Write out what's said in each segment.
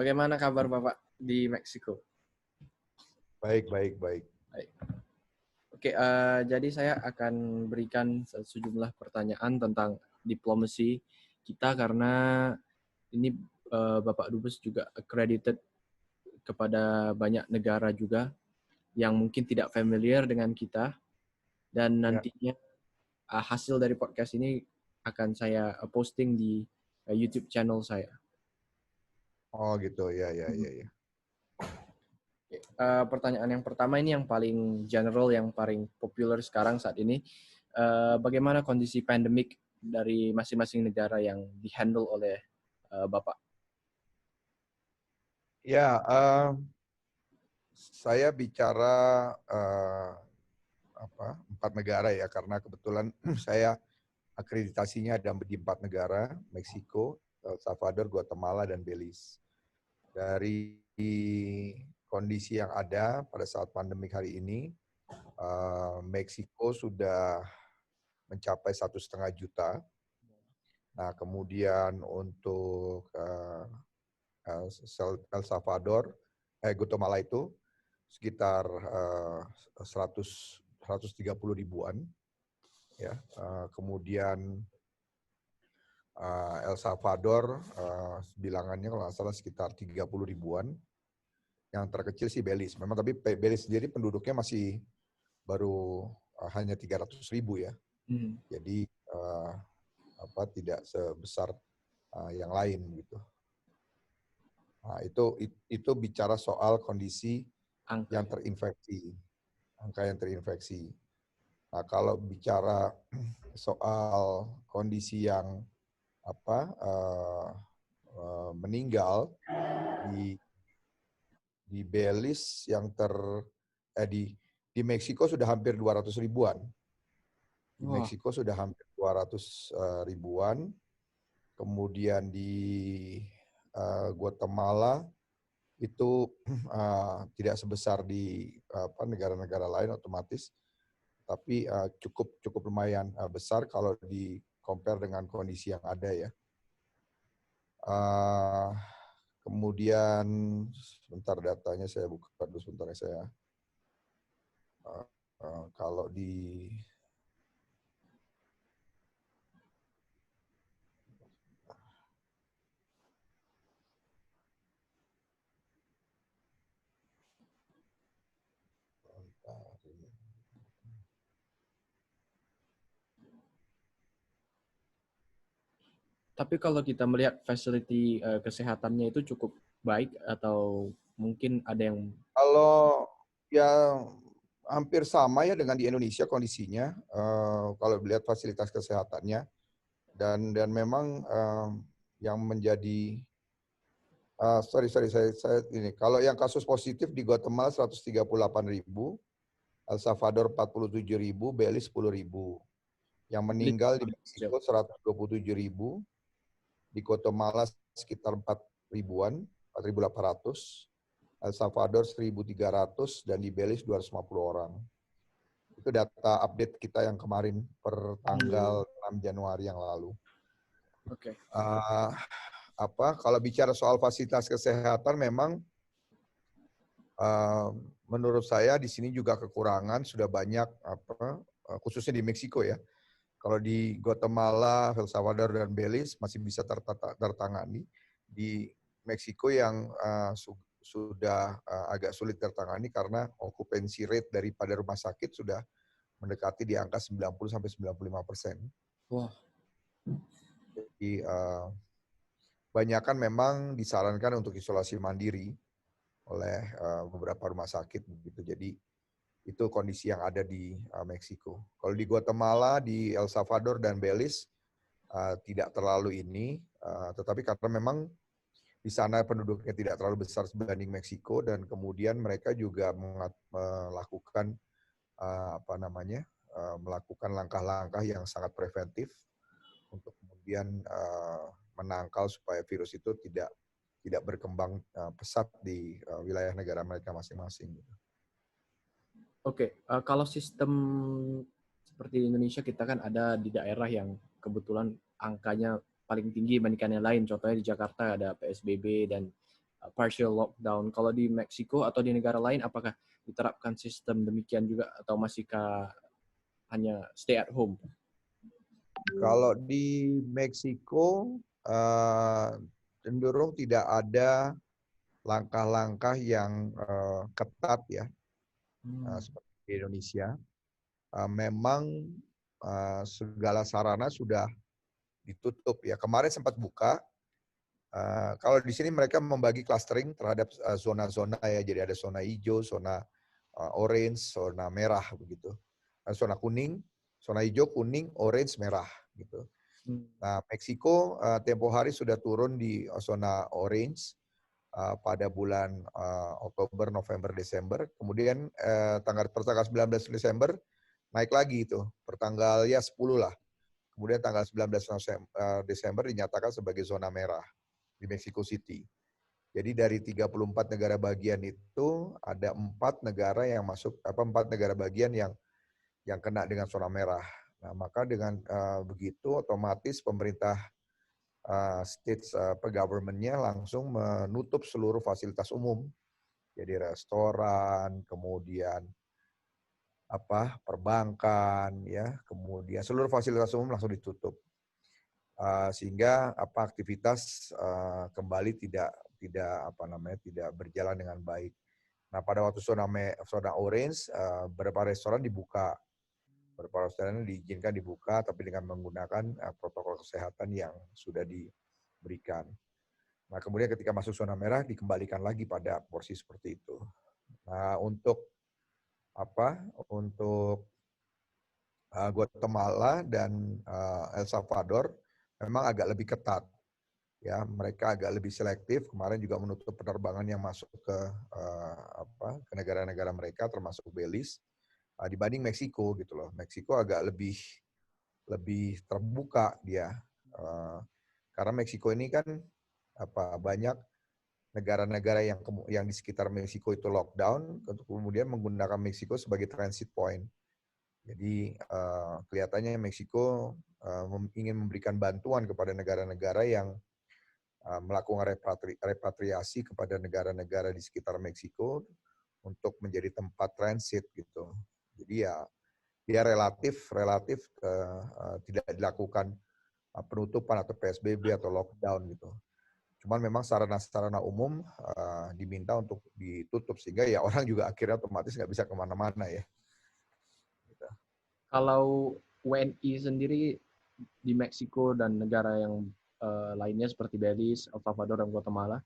Bagaimana kabar Bapak di Meksiko? Baik, baik, baik. Baik. Oke, jadi saya akan berikan sejumlah pertanyaan tentang diplomasi kita karena ini Bapak Dubes juga accredited kepada banyak negara juga yang mungkin tidak familiar dengan kita dan Ya. nantinya hasil dari podcast ini akan saya posting di YouTube channel saya. Oh gitu, ya, ya, ya, ya. Pertanyaan yang pertama ini yang paling general, yang paling populer sekarang saat ini. Bagaimana kondisi pandemik dari masing-masing negara yang dihandle oleh Bapak? Ya, saya bicara 4 negara ya, karena kebetulan saya akreditasinya ada di 4 negara, Meksiko, El Salvador, Guatemala, dan Belize. Dari kondisi yang ada pada saat pandemik hari ini, Meksiko sudah mencapai 1,5 juta. Nah, kemudian untuk El Salvador, Guatemala itu sekitar 130 ribuan, ya. Kemudian El Salvador bilangannya kalau nggak salah sekitar 30 ribuan. Yang terkecil sih Belize. Memang tapi Belize sendiri penduduknya masih baru hanya 300 ribu ya. Jadi tidak sebesar yang lain gitu. Nah, itu bicara soal kondisi yang terinfeksi, angka yang terinfeksi. Nah, kalau bicara soal kondisi yang meninggal di Belize yang di Meksiko sudah hampir 200 ribuan. Di Meksiko sudah hampir 200 ribuan. Kemudian di Guatemala itu tidak sebesar di negara-negara lain otomatis, tapi cukup lumayan besar kalau di compare dengan kondisi yang ada ya. Kemudian sebentar datanya saya buka dulu sebentar ya saya. Kalau di Tapi kalau kita melihat facility kesehatannya itu cukup baik atau mungkin ada yang... Kalau ya hampir sama ya dengan di Indonesia kondisinya, kalau melihat fasilitas kesehatannya, dan memang yang menjadi saya ini, kalau yang kasus positif di Guatemala 138.000, El Salvador 47.000, Belize 10.000. Yang meninggal di Meksiko 127.000, di Guatemala sekitar 4.000-an, 4.800, El Salvador 1.300, dan di Belize 250 orang. Itu data update kita yang kemarin per tanggal 6 Januari yang lalu. Oke. Kalau bicara soal fasilitas kesehatan, memang menurut saya di sini juga kekurangan, sudah banyak khususnya di Meksiko ya. Kalau di Guatemala, El Salvador, dan Belize masih bisa tertangani. Di Meksiko yang sudah agak sulit tertangani karena okupansi rate daripada rumah sakit sudah mendekati di angka 90-95%. Wah. Jadi banyakan memang disarankan untuk isolasi mandiri oleh beberapa rumah sakit begitu. Jadi itu kondisi yang ada di Meksiko. Kalau di Guatemala, di El Salvador, dan Belize tidak terlalu ini, tetapi karena memang di sana penduduknya tidak terlalu besar sebanding Meksiko, dan kemudian mereka juga melakukan melakukan langkah-langkah yang sangat preventif untuk kemudian menangkal supaya virus itu tidak berkembang pesat di wilayah negara mereka masing-masing. Oke, kalau sistem seperti di Indonesia, kita kan ada di daerah yang kebetulan angkanya paling tinggi dibandingkan yang lain. Contohnya di Jakarta ada PSBB dan partial lockdown. Kalau di Meksiko atau di negara lain, apakah diterapkan sistem demikian juga atau masihkah hanya stay at home? Kalau di Meksiko cenderung tidak ada langkah-langkah yang ketat ya, seperti di Indonesia. Memang segala sarana sudah ditutup ya. Kemarin sempat buka. Kalau di sini mereka membagi clustering terhadap zona-zona ya. Jadi ada zona hijau, zona orange, zona merah begitu. Zona kuning, zona hijau, kuning, orange, merah gitu. Nah, Meksiko tempo hari sudah turun di zona orange pada bulan Oktober, November, Desember. Kemudian tanggal 19 Desember naik lagi itu, pertanggal ya 10 lah. Kemudian tanggal 19 Desember dinyatakan sebagai zona merah di Mexico City. Jadi dari 34 negara bagian itu ada 4 negara yang masuk, 4 negara bagian yang kena dengan zona merah. Nah, maka dengan begitu otomatis pemerintah states government-nya langsung menutup seluruh fasilitas umum. Jadi restoran, kemudian perbankan, ya, kemudian seluruh fasilitas umum langsung ditutup, sehingga aktivitas kembali tidak berjalan dengan baik. Nah, pada waktu zona orange, beberapa restoran dibuka, beberapa restoran diizinkan dibuka, tapi dengan menggunakan protokol kesehatan yang sudah diberikan. Nah, kemudian ketika masuk zona merah dikembalikan lagi pada porsi seperti itu. Nah, untuk Guatemala dan El Salvador memang agak lebih ketat. Ya, mereka agak lebih selektif. Kemarin juga menutup penerbangan yang masuk ke negara-negara mereka, termasuk Belize, dibanding Meksiko gitu loh. Meksiko agak lebih terbuka dia, karena Meksiko ini kan banyak negara-negara yang di sekitar Meksiko itu lockdown, untuk kemudian menggunakan Meksiko sebagai transit point. Jadi kelihatannya Meksiko ingin memberikan bantuan kepada negara-negara yang melakukan repatriasi kepada negara-negara di sekitar Meksiko untuk menjadi tempat transit gitu. Jadi ya dia relatif tidak dilakukan penutupan atau PSBB atau lockdown gitu. Cuman memang sarana-sarana umum diminta untuk ditutup, sehingga ya orang juga akhirnya otomatis nggak bisa kemana-mana ya. Gitu. Kalau WNI sendiri di Meksiko dan negara yang lainnya seperti Belize, El Salvador, dan Guatemala,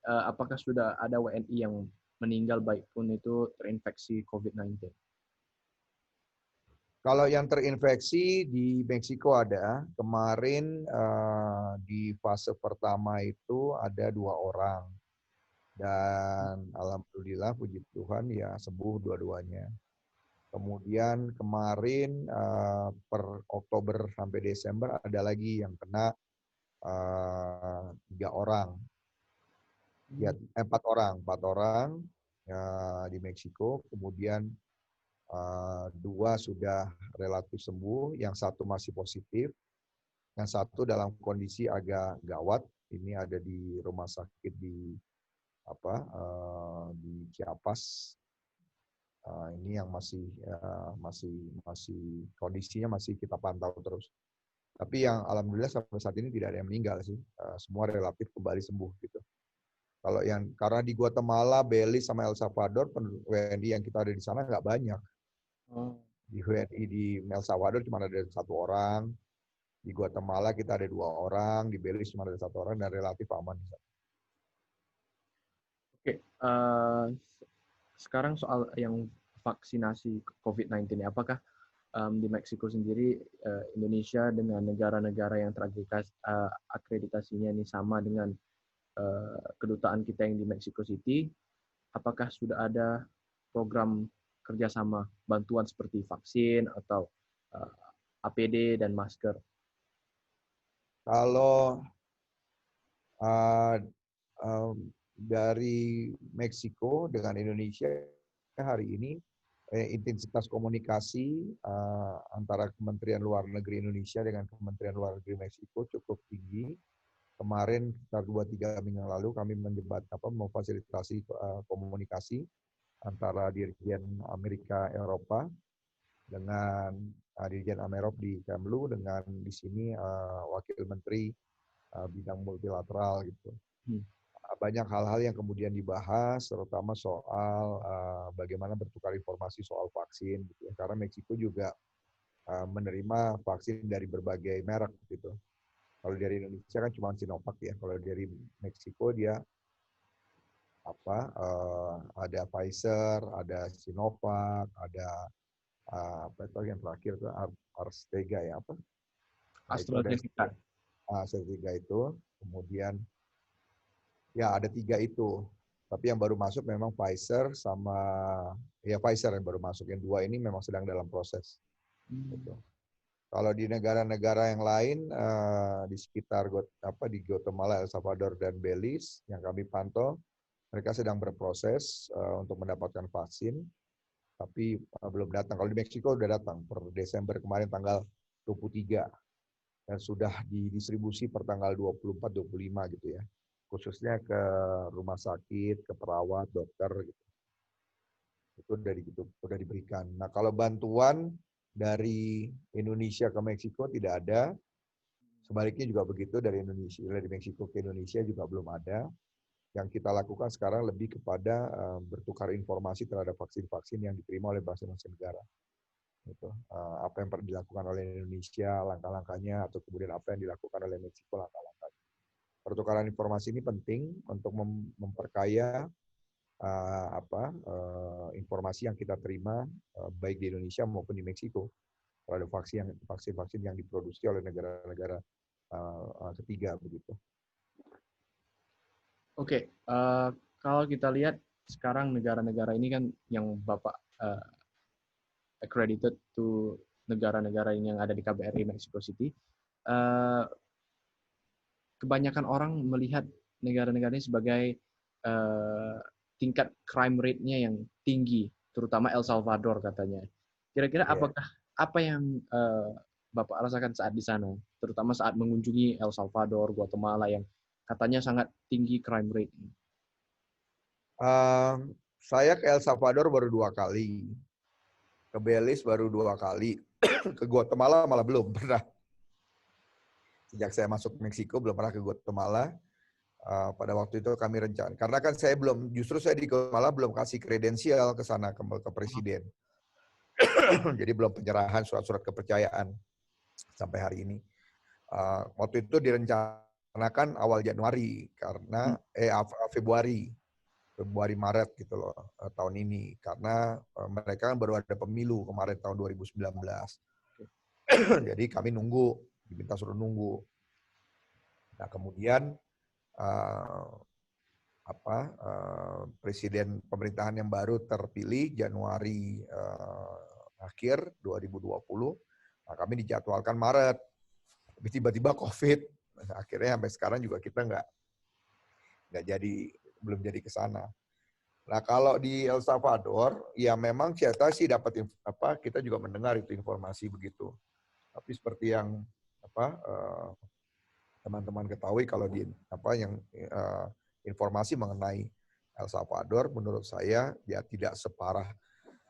apakah sudah ada WNI yang meninggal baik pun itu terinfeksi COVID-19? Kalau yang terinfeksi di Meksiko ada, kemarin di fase pertama itu ada 2 orang. Dan alhamdulillah puji Tuhan ya sembuh dua-duanya. Kemudian kemarin per Oktober sampai Desember ada lagi yang kena 3 orang. Ya, 4 orang di Meksiko. Kemudian 2 sudah relatif sembuh, yang 1 masih positif, yang 1 dalam kondisi agak gawat. Ini ada di rumah sakit di Chiapas. Ini yang masih kondisinya masih kita pantau terus. Tapi yang alhamdulillah sampai saat ini tidak ada yang meninggal sih. Semua relatif kembali sembuh gitu. Kalau karena di Guatemala, Belize sama El Salvador, WNI yang kita ada di sana nggak banyak. Di WNI di El Salvador cuma ada 1 orang, di Guatemala kita ada 2 orang, di Belize cuma ada 1 orang, dan relatif aman. Oke, sekarang soal yang vaksinasi COVID-19, apakah di Meksiko sendiri Indonesia dengan negara-negara yang terakreditasinya ini sama dengan kedutaan kita yang di Mexico City, apakah sudah ada program kerjasama bantuan seperti vaksin atau APD dan masker? Kalau dari Meksiko dengan Indonesia hari ini intensitas komunikasi antara Kementerian Luar Negeri Indonesia dengan Kementerian Luar Negeri Meksiko cukup tinggi. kemarin sekitar 2-3 minggu yang lalu kami memfasilitasi komunikasi antara Dirjen Amerika Eropa dengan Dirjen Amerop di Kemlu dengan di sini Wakil Menteri bidang multilateral gitu. Banyak hal-hal yang kemudian dibahas, terutama soal bagaimana bertukar informasi soal vaksin gitu ya. Karena Meksiko juga menerima vaksin dari berbagai merek gitu. Kalau dari Indonesia kan cuma Sinovac ya. Kalau dari Meksiko dia ada Pfizer, ada Sinovac, ada apa itu yang terakhir itu Arstega ya apa? Nah itu ada AstraZeneca. AstraZeneca itu. Kemudian ya ada 3 itu. Tapi yang baru masuk memang Pfizer sama ya Pfizer yang baru masuk. Yang 2 ini memang sedang dalam proses. Gitu. Kalau di negara-negara yang lain di sekitar di Guatemala, El Salvador dan Belize yang kami pantau, mereka sedang berproses untuk mendapatkan vaksin, tapi belum datang. Kalau di Meksiko sudah datang per Desember kemarin tanggal 23 dan sudah didistribusi per tanggal 24-25 gitu ya. Khususnya ke rumah sakit, ke perawat, dokter gitu. Itu sudah diberikan. Nah, kalau bantuan dari Indonesia ke Meksiko tidak ada. Sebaliknya juga begitu dari Meksiko ke Indonesia juga belum ada. Yang kita lakukan sekarang lebih kepada bertukar informasi terhadap vaksin-vaksin yang diterima oleh masing-masing negara. Gitu. Apa yang pernah dilakukan oleh Indonesia, langkah-langkahnya, atau kemudian apa yang dilakukan oleh Meksiko, langkah-langkahnya. Pertukaran informasi ini penting untuk memperkaya informasi yang kita terima baik di Indonesia maupun di Meksiko terhadap vaksin-vaksin yang diproduksi oleh negara-negara ketiga begitu. Oke, kalau kita lihat sekarang negara-negara ini kan yang Bapak accredited to negara-negara yang ada di KBRI Mexico City, kebanyakan orang melihat negara-negara ini sebagai tingkat crime rate-nya yang tinggi, terutama El Salvador katanya. Kira-kira apakah apa yang Bapak rasakan saat di sana, terutama saat mengunjungi El Salvador, Guatemala yang katanya sangat tinggi crime rate? Saya ke El Salvador baru 2 kali, ke Belize baru 2 kali, ke Guatemala malah belum pernah. Sejak saya masuk Meksiko belum pernah ke Guatemala. Pada waktu itu kami rencana, karena kan justru saya di Guatemala belum kasih kredensial ke sana ke presiden. Jadi belum penyerahan surat-surat kepercayaan sampai hari ini. Waktu itu direncanakan awal Januari karena Februari Maret gitu loh tahun ini karena mereka kan baru ada pemilu kemarin tahun 2019. Jadi kami diminta suruh nunggu. Nah kemudian presiden pemerintahan yang baru terpilih Januari akhir 2020. Nah, kami dijadwalkan Maret. Tapi tiba-tiba COVID. Nah, akhirnya sampai sekarang juga kita belum jadi ke sana. Nah, kalau di El Salvador, ya memang kita sih kita juga mendengar itu informasi begitu. Tapi seperti yang teman-teman ketahui kalau informasi mengenai El Salvador menurut saya ya tidak separah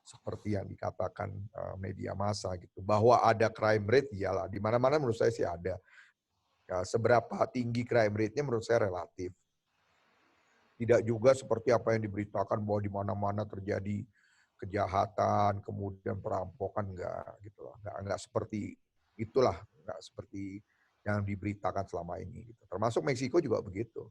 seperti yang dikatakan media massa gitu. Bahwa ada crime rate iyalah di mana-mana menurut saya sih ada. Ya, seberapa tinggi crime rate-nya menurut saya relatif. Tidak juga seperti apa yang diberitakan bahwa di mana-mana terjadi kejahatan, kemudian perampokan enggak gitu loh. Enggak seperti itulah, enggak seperti yang diberitakan selama ini gitu. Termasuk Meksiko juga begitu.